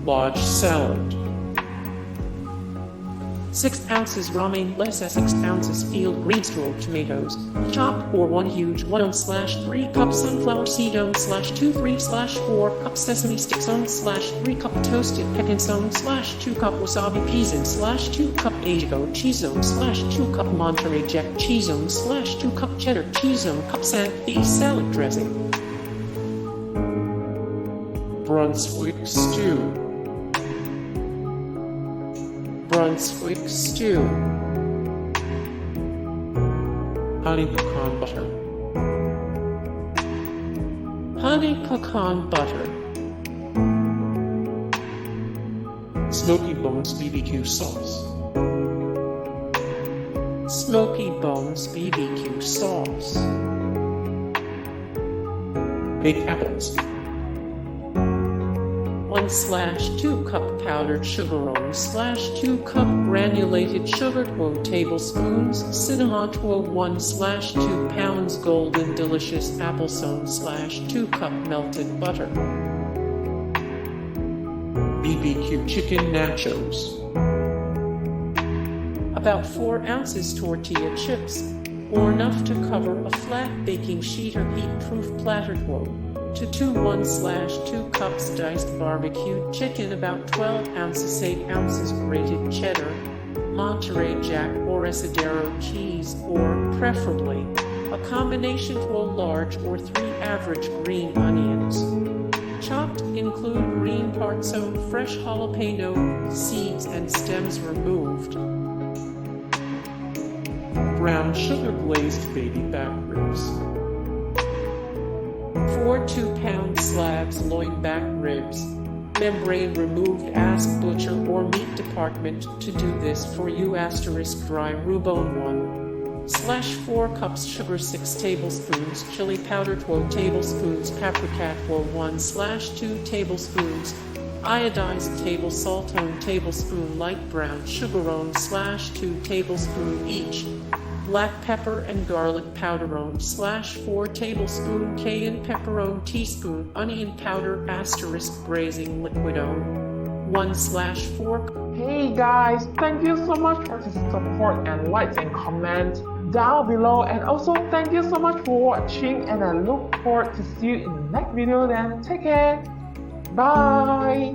large salad. 6 ounces romaine lettuce, 6 ounces field green store tomatoes, chopped, or 1 huge 1/3 cup sunflower seed /2 3/4 cup sesame sticks /3 cup toasted pecans /2 cup wasabi peas /2 cup Asiago cheese /2 cup Monterey Jack cheese /2 cup cheddar cheese cup Sandy salad dressing. Brunswick Stew. Brunswick Stew. Honey pecan butter. Honey pecan butter. Smokey Bones BBQ sauce. Smokey Bones BBQ sauce. Baked apples. 1/2 cup powdered sugar /2 cup granulated sugar, 2 tablespoons cinnamon, 1/2 pounds golden delicious applesauce /2 cup melted butter. BBQ Chicken Nachos. About 4 ounces tortilla chips, or enough to cover a flat baking sheet or heat-proof platter. To 1/2 cups diced barbecued chicken, about 12 ounces, 8 ounces grated cheddar, Monterey Jack or Cheddar cheese, or preferably a combination of large or 3 average green onions. Chopped, include green parts of fresh jalapeno, seeds and stems removed. Brown sugar glazed baby back ribs. 4 2-pound slabs loin back ribs. Membrane removed. Ask butcher or meat department to do this for you. Dry rubone 1/4 cups sugar, 6 tablespoons chili powder, 2 tablespoons paprika, 1/2 tablespoons iodized table salt, 1 tablespoon light brown sugar, 2 tablespoon each black pepper and garlic powder, 4 tablespoon cayenne pepper, teaspoon onion powder, braising liquid, 1/4. Hey guys, thank you so much for the support and likes and comment down below, and also thank you so much for watching, and I look forward to see you in the next video. Then take care, bye.